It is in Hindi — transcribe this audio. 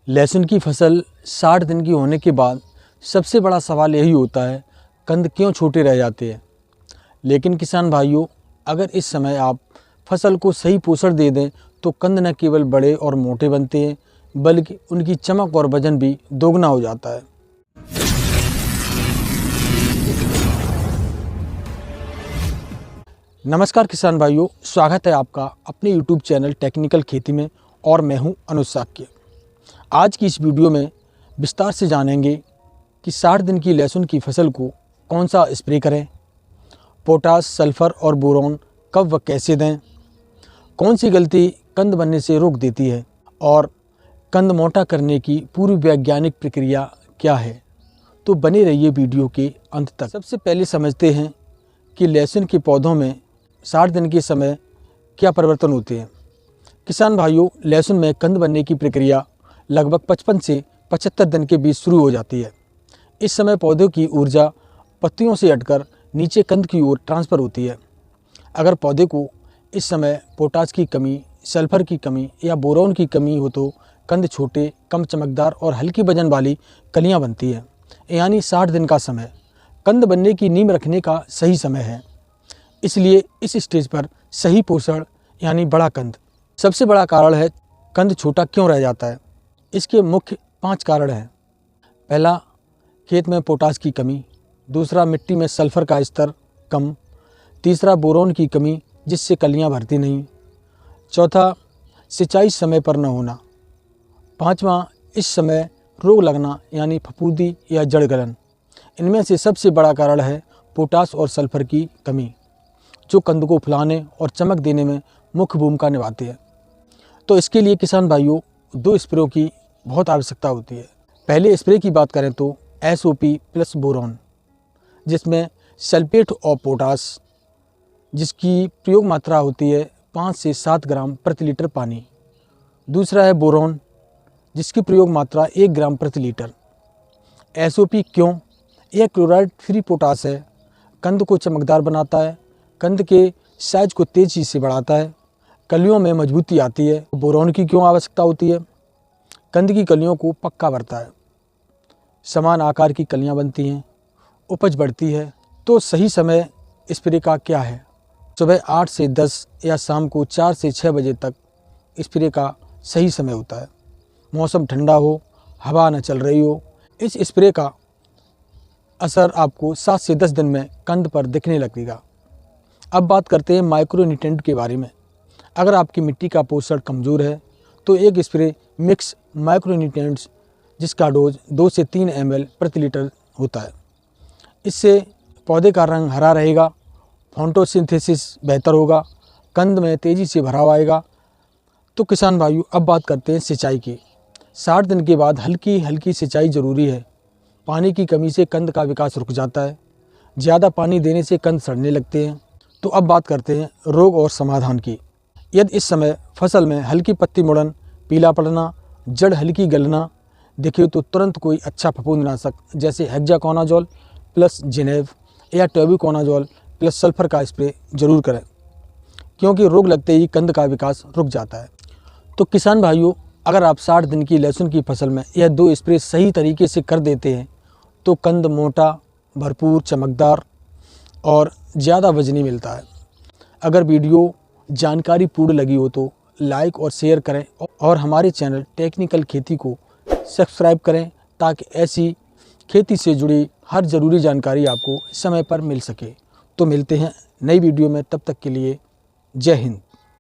लहसुन की फसल 60 दिन की होने के बाद सबसे बड़ा सवाल यही होता है, कंद क्यों छोटे रह जाते हैं। लेकिन किसान भाइयों, अगर इस समय आप फसल को सही पोषण दे दें तो कंद न केवल बड़े और मोटे बनते हैं, बल्कि उनकी चमक और वजन भी दोगुना हो जाता है। नमस्कार किसान भाइयों, स्वागत है आपका अपने YouTube चैनल टेक्निकल खेती में और मैं हूं अनुज साक्य। आज की इस वीडियो में विस्तार से जानेंगे कि 60 दिन की लहसुन की फसल को कौन सा स्प्रे करें, पोटास, सल्फर और बोरॉन कब व कैसे दें, कौन सी गलती कंद बनने से रोक देती है और कंद मोटा करने की पूरी वैज्ञानिक प्रक्रिया क्या है। तो बने रहिए वीडियो के अंत तक। सबसे पहले समझते हैं कि लहसुन के पौधों में 60 दिन के समय क्या परिवर्तन होते हैं। किसान भाइयों, लहसुन में कंद बनने की प्रक्रिया लगभग 55 से 75 दिन के बीच शुरू हो जाती है। इस समय पौधों की ऊर्जा पत्तियों से हटकर नीचे कंद की ओर ट्रांसफ़र होती है। अगर पौधे को इस समय पोटास की कमी, सल्फर की कमी या बोरॉन की कमी हो तो कंद छोटे, कम चमकदार और हल्की वजन वाली कलियां बनती हैं। यानी 60 दिन का समय कंद बनने की नींव रखने का सही समय है। इसलिए इस स्टेज पर सही पोषण यानी बड़ा कंद सबसे बड़ा कारण है। कंद छोटा क्यों रह जाता है? इसके मुख्य 5 कारण हैं। पहला, खेत में पोटास की कमी। दूसरा, मिट्टी में सल्फर का स्तर कम। तीसरा, बोरॉन की कमी जिससे कलियां भरती नहीं। चौथा, सिंचाई समय पर न होना। पाँचवा, इस समय रोग लगना यानी फफूंदी या जड़ गलन। इनमें से सबसे बड़ा कारण है पोटास और सल्फर की कमी, जो कंद को फुलाने और चमक देने में मुख्य भूमिका निभाते हैं। तो इसके लिए किसान भाइयों 2 स्प्रे की बहुत आवश्यकता होती है। पहले स्प्रे की बात करें तो SOP प्लस बोरॉन, जिसमें सल्फेट ऑफ पोटास, जिसकी प्रयोग मात्रा होती है 5 से 7 ग्राम प्रति लीटर पानी। दूसरा है बोरॉन, जिसकी प्रयोग मात्रा 1 ग्राम प्रति लीटर। SOP क्यों? यह क्लोराइड फ्री पोटास है, कंद को चमकदार बनाता है, कंद के साइज को तेज़ी से बढ़ाता है, कलियों में मजबूती आती है। बोरॉन की क्यों आवश्यकता होती है? कंद की कलियों को पक्का करता है, समान आकार की कलियां बनती हैं, उपज बढ़ती है। तो सही समय स्प्रे का क्या है? सुबह 8 से 10 या शाम को 4 से 6 बजे तक स्प्रे का सही समय होता है। मौसम ठंडा हो, हवा न चल रही हो। इस स्प्रे का असर आपको 7 से 10 दिन में कंद पर दिखने लगेगा। अब बात करते हैं माइक्रो न्यूट्रिएंट के बारे में। अगर आपकी मिट्टी का पोषण कमज़ोर है तो एक स्प्रे मिक्स माइक्रो न्यूट्रिएंट्स, जिसका डोज 2 से 3 ml प्रति लीटर होता है। इससे पौधे का रंग हरा रहेगा, फोटोसिंथेसिस बेहतर होगा, कंद में तेज़ी से भराव आएगा। तो किसान भाइयों, अब बात करते हैं सिंचाई की। 60 दिन के बाद हल्की हल्की सिंचाई ज़रूरी है। पानी की कमी से कंद का विकास रुक जाता है। ज़्यादा पानी देने से कंद सड़ने लगते हैं। तो अब बात करते हैं रोग और समाधान की। यदि इस समय फसल में हल्की पत्ती मुड़न, पीला पड़ना, जड़ हल्की गलना दिखे तो तुरंत कोई अच्छा फफूंदनाशक जैसे हेक्साकोनाजोल प्लस जिनेव या ट्यूबिकोनाजोल प्लस सल्फर का स्प्रे जरूर करें, क्योंकि रोग लगते ही कंद का विकास रुक जाता है। तो किसान भाइयों, अगर आप 60 दिन की लहसुन की फसल में यह 2 स्प्रे सही तरीके से कर देते हैं तो कंद मोटा, भरपूर, चमकदार और ज़्यादा वजनी मिलता है। अगर वीडियो जानकारी पूर्ण लगी हो तो लाइक और शेयर करें और हमारे चैनल टेक्निकल खेती को सब्सक्राइब करें, ताकि ऐसी खेती से जुड़ी हर ज़रूरी जानकारी आपको समय पर मिल सके। तो मिलते हैं नई वीडियो में, तब तक के लिए जय हिंद।